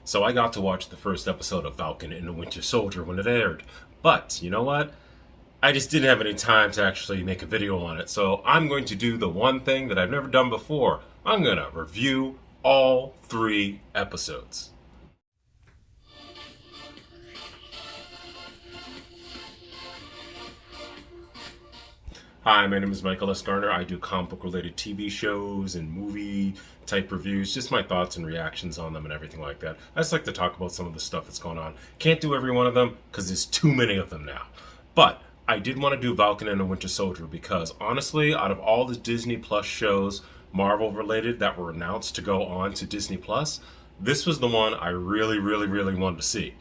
So I got to watch the first episode of Falcon and the Winter Soldier when it aired. But you know what? I just didn't have any time to actually make a video on it. So I'm going to do the one thing that I've never done before. I'm going to review all 3 episodes. Hi, my name is Michael S. Garner. I do comic book related TV shows and movie type reviews, just my thoughts and reactions on them and everything like that. I just like to talk about some of the stuff that's going on. Can't do every one of them because there's too many of them now. But I did want to do Falcon and the Winter Soldier because honestly, out of all the Disney Plus shows, Marvel related, that were announced to go on to Disney Plus, this was the one I really wanted to see.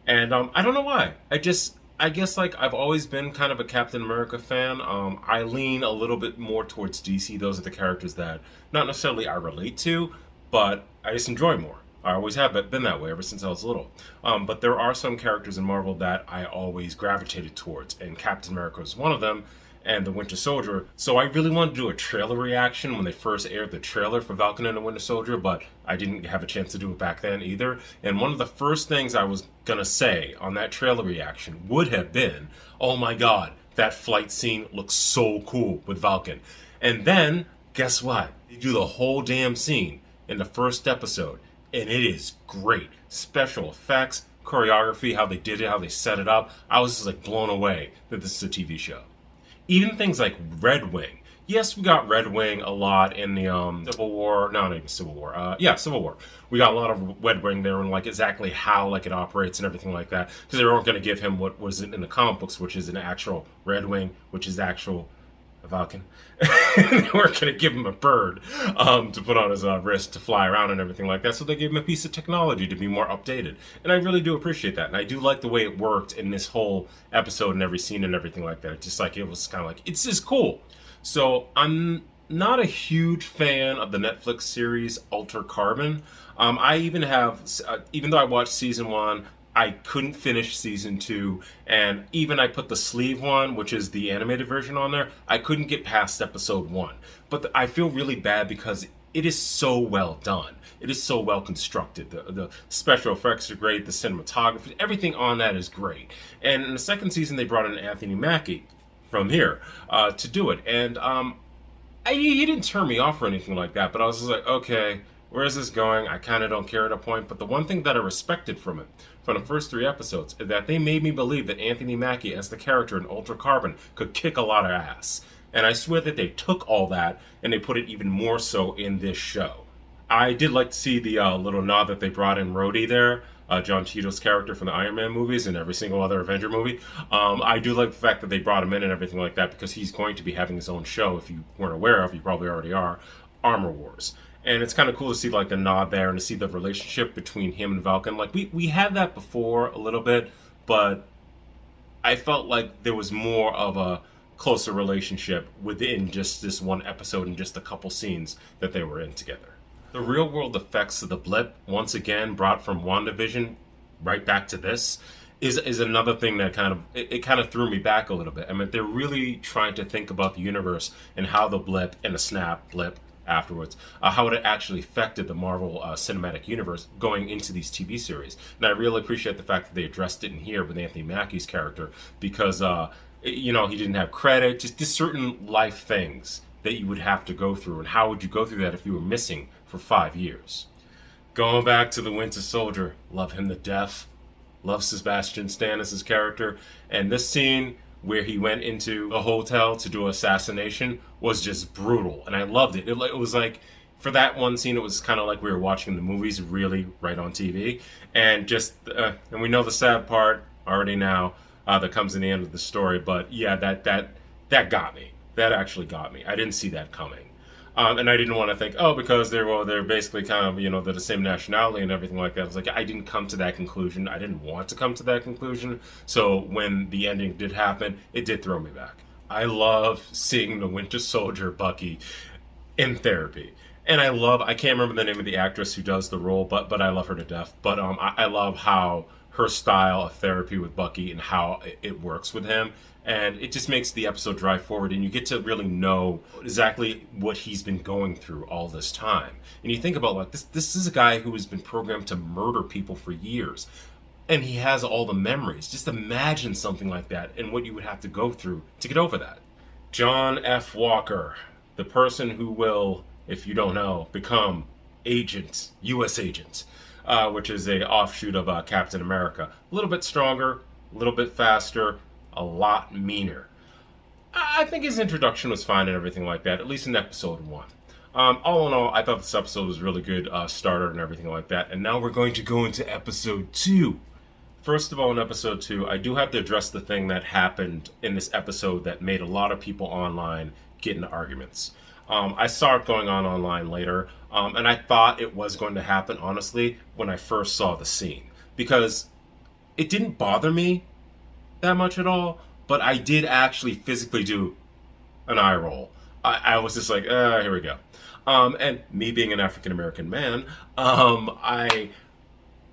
And I don't know why. I guess like I've always been kind of a Captain America fan. I lean a little bit more towards DC. Those are the characters that not necessarily I relate to, but I just enjoy more. I always have been that way ever since I was little. But there are some characters in Marvel that I always gravitated towards, and Captain America is one of them, and the Winter Soldier. So I really wanted to do a trailer reaction when they first aired the trailer for Falcon and the Winter Soldier, but I didn't have a chance to do it back then either. And one of the first things I was gonna say on that trailer reaction would have been, oh my god, that flight scene looks so cool with Falcon. And then, guess what? They do the whole damn scene in the first episode, and it is great. Special effects, choreography, how they did it, how they set it up. I was just like blown away that this is a TV show. Even things like Red Wing. Yes, we got Red Wing a lot in the Civil War. No, not even Civil War. Yeah, Civil War. We got a lot of Red Wing there and like exactly how like it operates and everything like that. Because they weren't going to give him what was in the comic books, which is an actual Red Wing, which is actual Falcon. They weren't going to give him a bird to put on his wrist to fly around and everything like that. So they gave him a piece of technology to be more updated. And I really do appreciate that. And I do like the way it worked in this whole episode and every scene and everything like that. Just like it was kind of like, it's just cool. So I'm not a huge fan of the Netflix series Alter Carbon. I even have, even though I watched season 1, I couldn't finish season 2, and even I put the sleeve one, which is the animated version on there, I couldn't get past episode 1. But I feel really bad because it is so well done. It is so well constructed. The special effects are great, the cinematography, everything on that is great. And in the second season, they brought in Anthony Mackie from here to do it. And he didn't turn me off or anything like that, but I was just like, okay, where is this going? I kind of don't care at a point. But the one thing that I respected from it, from the first 3 episodes, is that they made me believe that Anthony Mackie, as the character in Ultra Carbon, could kick a lot of ass. And I swear that they took all that and they put it even more so in this show. I did like to see the little nod that they brought in Rhodey there, John Cheadle's character from the Iron Man movies and every single other Avenger movie. I do like the fact that they brought him in and everything like that because he's going to be having his own show, if you weren't aware of, you probably already are, Armor Wars. And it's kind of cool to see like the nod there and to see the relationship between him and Falcon. Like we had that before a little bit, but I felt like there was more of a closer relationship within just this one episode and just a couple scenes that they were in together. The real world effects of the blip, once again brought from WandaVision right back to this, is another thing that it kind of threw me back a little bit. I mean, they're really trying to think about the universe and how the blip and the snap blip afterwards, how it actually affected the Marvel Cinematic Universe going into these TV series. And I really appreciate the fact that they addressed it in here with Anthony Mackie's character because, you know, he didn't have credit, just certain life things that you would have to go through. And how would you go through that if you were missing for 5 years? Going back to the Winter Soldier, love him to death. Love Sebastian Stan as his character. And this scene where he went into a hotel to do assassination was just brutal. And I loved it. It was like, for that one scene, it was kind of like we were watching the movies really right on TV. And just, and we know the sad part already now that comes in the end of the story. But yeah, that got me. That actually got me. I didn't see that coming. And I didn't want to think, oh, because they're basically kind of, you know, they're the same nationality and everything like that. I was like, I didn't come to that conclusion. I didn't want to come to that conclusion. So when the ending did happen, it did throw me back. I love seeing the Winter Soldier Bucky in therapy. And I can't remember the name of the actress who does the role, but I love her to death. But I love how her style of therapy with Bucky and how it works with him. And it just makes the episode drive forward, and you get to really know exactly what he's been going through all this time. And you think about, like, this is a guy who has been programmed to murder people for years, and he has all the memories. Just imagine something like that and what you would have to go through to get over that. John F. Walker, the person who will, if you don't know, become U.S. agent, which is a offshoot of Captain America. A little bit stronger, a little bit faster, a lot meaner. I think his introduction was fine and everything like that, at least in episode 1. All in all, I thought this episode was really good, starter and everything like that. And now we're going to go into episode 2. First of all, in episode 2, I do have to address the thing that happened in this episode that made a lot of people online get into arguments. I saw it going on online later, and I thought it was going to happen, honestly, when I first saw the scene. Because it didn't bother me that much at all, but I did actually physically do an eye roll. I was just like, here we go. And me being an African-American man, I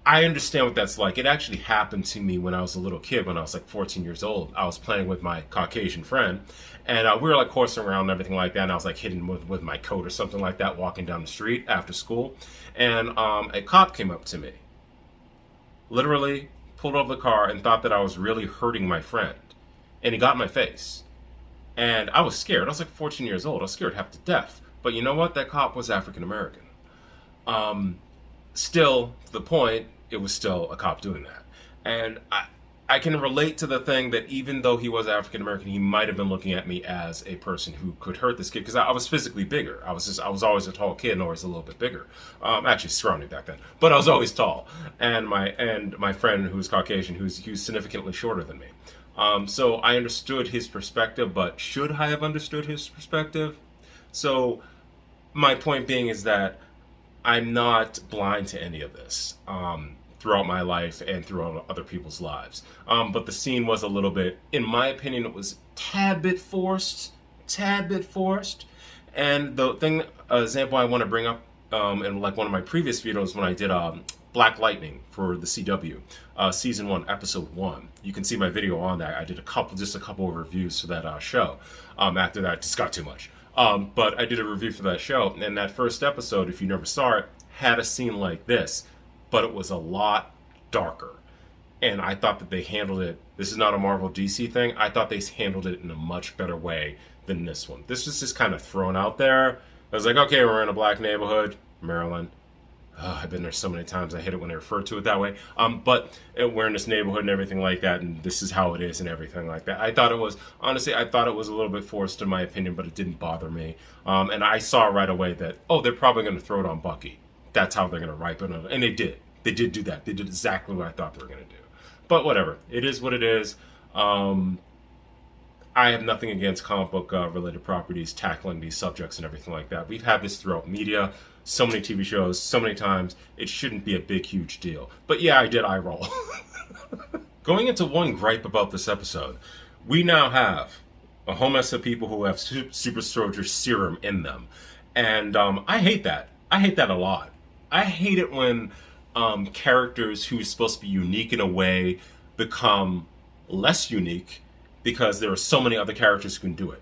understand what that's like. It actually happened to me when I was a little kid, when I was like 14 years old. I was playing with my Caucasian friend, and we were like horsing around and everything like that, and I was like hitting with my coat or something like that, walking down the street after school, and a cop came up to me, literally pulled over the car and thought that I was really hurting my friend, and he got in my face, and I was scared. I was like 14 years old. I was scared half to death, but you know what? That cop was African-American. Still, to the point, it was still a cop doing that. And I can relate to the thing that even though he was African American, he might have been looking at me as a person who could hurt this kid, because I was physically bigger. I was always a tall kid, and always a little bit bigger. Actually scrawny back then, but I was always tall. And my friend who was Caucasian, he was significantly shorter than me. So I understood his perspective, but should I have understood his perspective? So my point being is that I'm not blind to any of this throughout my life and throughout other people's lives. But the scene was a little bit, in my opinion, it was tad bit forced. And the example I want to bring up in like one of my previous videos when I did Black Lightning for the CW, season 1, episode 1. You can see my video on that. I did just a couple of reviews for that show. After that, it just got too much. But I did a review for that show, and that first episode, if you never saw it, had a scene like this, but it was a lot darker. And I thought that they handled it, this is not a Marvel DC thing, I thought they handled it in a much better way than this one. This was just kind of thrown out there. I was like, okay, we're in a black neighborhood, Maryland. I've been there so many times, I hate it when they refer to it that way. But we're in this neighborhood and everything like that, and this is how it is and everything like that. I thought it was a little bit forced in my opinion, but it didn't bother me. And I saw right away that, they're probably going to throw it on Bucky. That's how they're going to ripen it. And they did. They did do that. They did exactly what I thought they were going to do. But whatever. It is what it is. I have nothing against comic book related properties tackling these subjects and everything like that. We've had this throughout media, so many TV shows, so many times. It shouldn't be a big, huge deal. But yeah, I did eye roll. Going into one gripe about this episode, we now have a whole mess of people who have super soldier serum in them. And I hate that. I hate that a lot. I hate it when characters who are supposed to be unique in a way become less unique because there are so many other characters who can do it.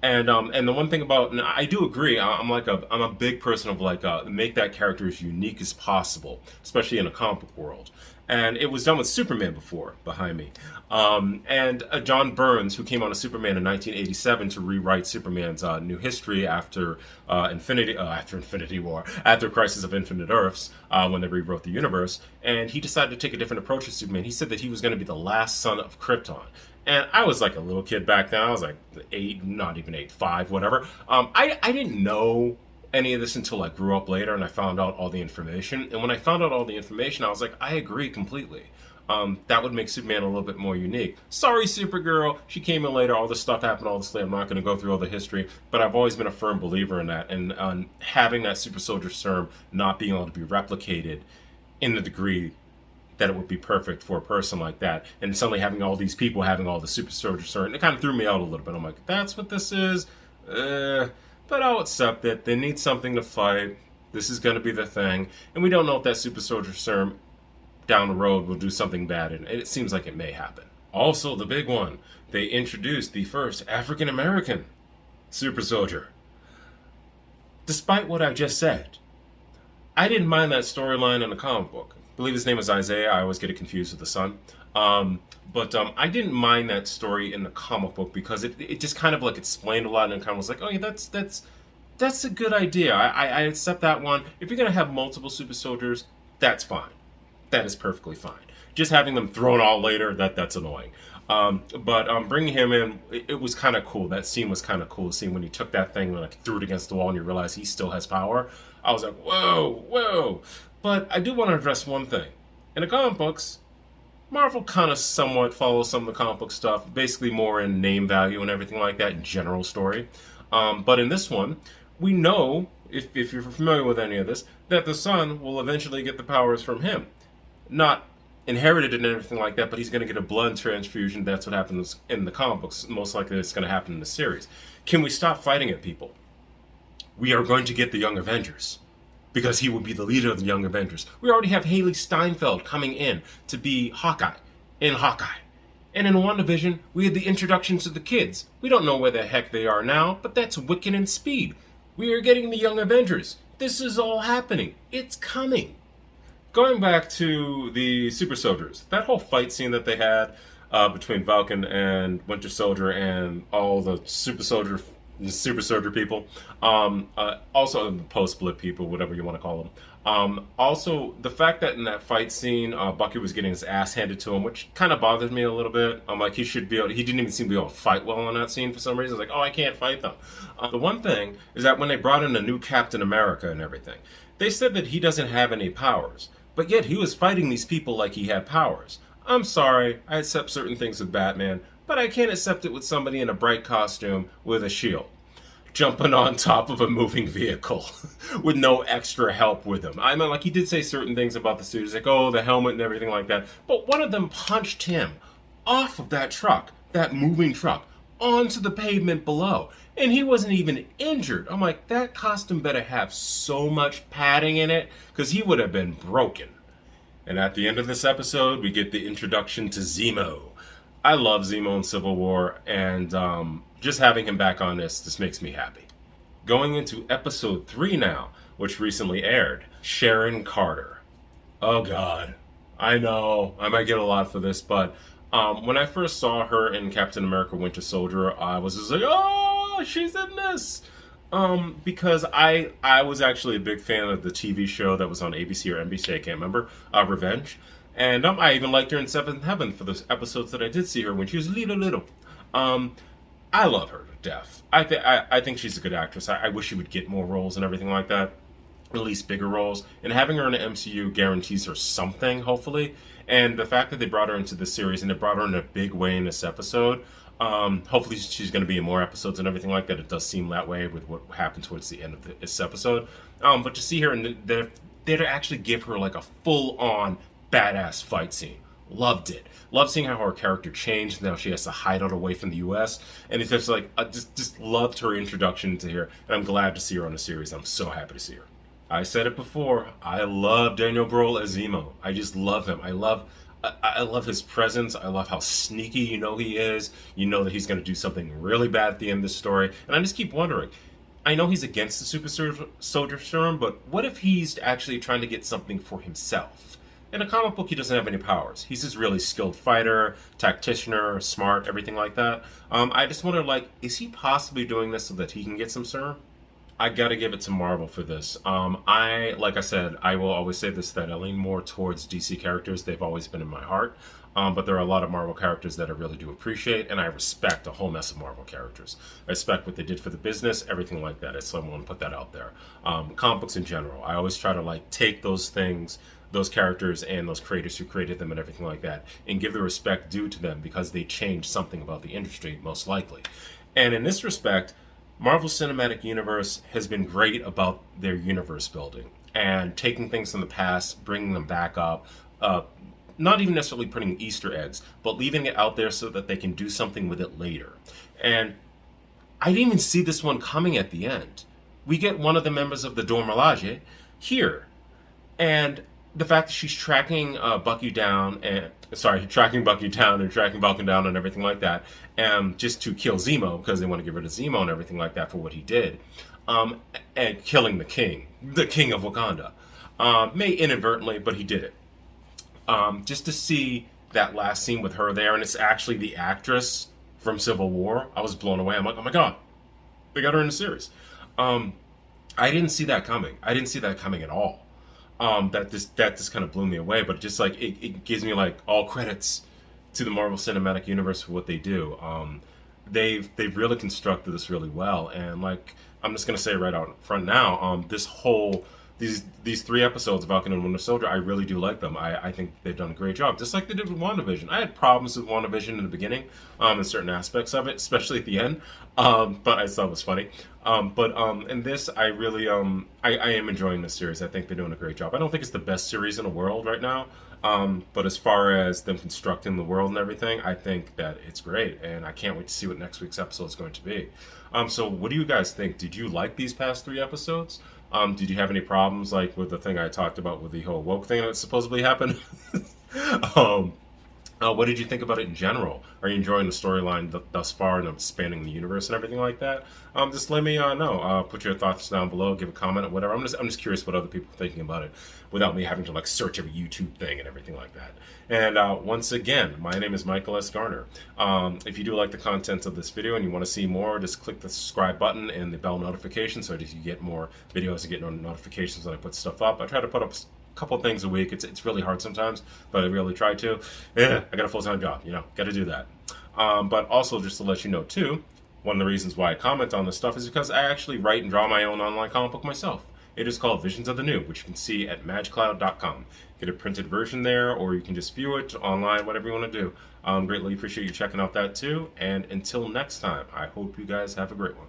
And the one thing about, and I do agree, I'm a big person of like make that character as unique as possible, especially in a comic book world. And it was done with Superman before, behind me. And John Burns, who came on to Superman in 1987 to rewrite Superman's new history after Infinity War, after Crisis of Infinite Earths, when they rewrote the universe. And he decided to take a different approach to Superman. He said that he was going to be the last son of Krypton. And I was like a little kid back then. I was like 8, not even 8, 5, whatever. I didn't know any of this until I grew up later and I found out all the information. And when I found out all the information, I was like, I agree completely. That would make Superman a little bit more unique. Sorry, Supergirl. She came in later. All this stuff happened all this later. I'm not going to go through all the history. But I've always been a firm believer in that. And having that super soldier serum not being able to be replicated in the degree that it would be perfect for a person like that. And suddenly having all these people having all the super soldier serum, it kind of threw me out a little bit. I'm like, that's what this is? but I'll accept it. They need something to fight. This is going to be the thing. And we don't know if that super soldier serum down the road will do something bad, and it seems like it may happen. Also, the big one, they introduced the first African American super soldier. Despite what I just said, I didn't mind that storyline in the comic book. I believe his name is Isaiah. I always get it confused with the son. But I didn't mind that story in the comic book because it just kind of like explained a lot, and it kind of was like, oh yeah, that's a good idea. I accept that one. If you're gonna have multiple super soldiers, that's fine. That is perfectly fine. Just having them thrown out later, that's annoying. But bringing him in, it was kind of cool. That scene was kind of cool. Seeing when he took that thing and like threw it against the wall, and you realize he still has power. I was like, whoa, whoa. But I do want to address one thing. In the comic books, Marvel kind of somewhat follows some of the comic book stuff, basically more in name value and everything like that, general story. But in this one, we know, if you're familiar with any of this, that the son will eventually get the powers from him. Not inherited and everything like that, but he's going to get a blood transfusion. That's what happens in the comic books. Most likely it's going to happen in the series. Can we stop fighting at people? We are going to get the Young Avengers, because he will be the leader of the Young Avengers. We already have Haley Steinfeld coming in to be Hawkeye in Hawkeye. And in WandaVision, we had the introductions to the kids. We don't know where the heck they are now, but that's Wiccan and Speed. We are getting the Young Avengers. This is all happening. It's coming. Going back to the super soldiers, that whole fight scene that they had between Falcon and Winter Soldier and all the super soldier people, also the post-blip people, whatever you want to call them. Also, the fact that in that fight scene, Bucky was getting his ass handed to him, which kind of bothered me a little bit. I'm like, he didn't even seem to be able to fight well in that scene for some reason. I was like, oh, I can't fight them. The one thing is that when they brought in a new Captain America and everything, they said that he doesn't have any powers, but yet he was fighting these people like he had powers. I'm sorry, I accept certain things with Batman, but I can't accept it with somebody in a bright costume with a shield, jumping on top of a moving vehicle with no extra help with him. I mean, like, he did say certain things about the suit. He's like, oh, the helmet and everything like that. But one of them punched him off of that truck, that moving truck, onto the pavement below. And he wasn't even injured. I'm like, that costume better have so much padding in it, because he would have been broken. And at the end of this episode, we get the introduction to Zemo. I love Zemo in Civil War, and just having him back on this makes me happy. Going into episode 3 now, which recently aired, Sharon Carter. Oh God, I know, I might get a lot for this, but when I first saw her in Captain America Winter Soldier, I was just like, oh, she's in this! Because I was actually a big fan of the TV show that was on ABC or NBC, I can't remember, Revenge. And I even liked her in Seventh Heaven for those episodes that I did see her when she was little. I love her to death. I think she's a good actress. I wish she would get more roles and everything like that, at least bigger roles. And having her in the MCU guarantees her something, hopefully. And the fact that they brought her into this series, and they brought her in a big way in this episode, hopefully she's going to be in more episodes and everything like that. It does seem that way with what happened towards the end of this episode. But to see her, and they to actually give her like a full-on badass fight scene. Loved it. Loved seeing how her character changed. Now she has to hide out away from the U.S. And it's just like, I just loved her introduction to her. And I'm glad to see her on the series. I'm so happy to see her. I said it before. I love Daniel Brühl as Zemo. I just love him. I love his presence. I love how sneaky he is. You know that he's going to do something really bad at the end of this story. And I just keep wondering, I know he's against the super soldier serum, but what if he's actually trying to get something for himself? In a comic book, he doesn't have any powers. He's this really skilled fighter, tacticianer, smart, everything like that. I just wonder, like, is he possibly doing this so that he can get some serum? I gotta give it to Marvel for this. Like I said, I will always say this, that I lean more towards DC characters. They've always been in my heart. But there are a lot of Marvel characters that I really do appreciate, and I respect a whole mess of Marvel characters. I respect what they did for the business, everything like that. So I want to put that out there. Comic books in general, I always try to like take those things, those characters and those creators who created them and everything like that, and give the respect due to them because they changed something about the industry, most likely. And in this respect, Marvel Cinematic Universe has been great about their universe building and taking things from the past, bringing them back up, not even necessarily putting Easter eggs, but leaving it out there so that they can do something with it later. And I didn't even see this one coming at the end. We get one of the members of the Dormelage here, and the fact that she's tracking Bucky down and tracking Bucky down and tracking Falcon down and everything like that, just to kill Zemo because they want to get rid of Zemo and everything like that for what he did, and killing the king of Wakanda, may inadvertently, but he did it. Just to see that last scene with her there, and it's actually the actress from Civil War. I was blown away. I'm like, oh my god, they got her in the series. I didn't see that coming. I didn't see that coming at all. That just kind of blew me away. But just like it gives me like all credits to the Marvel Cinematic Universe for what they do. They've really constructed this really well, and like I'm just gonna say right out front now, these 3 episodes of Falcon and Winter Soldier, I really do like them. I think they've done a great job, just like they did with WandaVision. I had problems with WandaVision in the beginning, in certain aspects of it, especially at the end, but I thought it was funny. In this, I really, I am enjoying this series. I think they're doing a great job. I don't think it's the best series in the world right now, but as far as them constructing the world and everything, I think that it's great, and I can't wait to see what next week's episode is going to be. So what do you guys think? Did you like these past 3 episodes? Did you have any problems, like, with the thing I talked about with the whole woke thing that supposedly happened? What did you think about it in general? Are you enjoying the storyline thus far and spanning the universe and everything like that? Just let me know. Put your thoughts down below. Give a comment or whatever. I'm just curious what other people are thinking about it, without me having to like search every YouTube thing and everything like that. And once again, my name is Michael S. Garner. If you do like the content of this video and you want to see more, just click the subscribe button and the bell notification so that you get more videos and get notifications when I put stuff up. I try to put up couple things a week. It's really hard sometimes, but I really try to. Yeah, I got a full-time job, got to do that. But also, just to let you know too, one of the reasons why I comment on this stuff is because I actually write and draw my own online comic book myself. It is called Visions of the New, which you can see at magicloud.com. Get a printed version there, or you can just view it online, whatever you want to do. Greatly appreciate you checking out that too. And until next time, I hope you guys have a great one.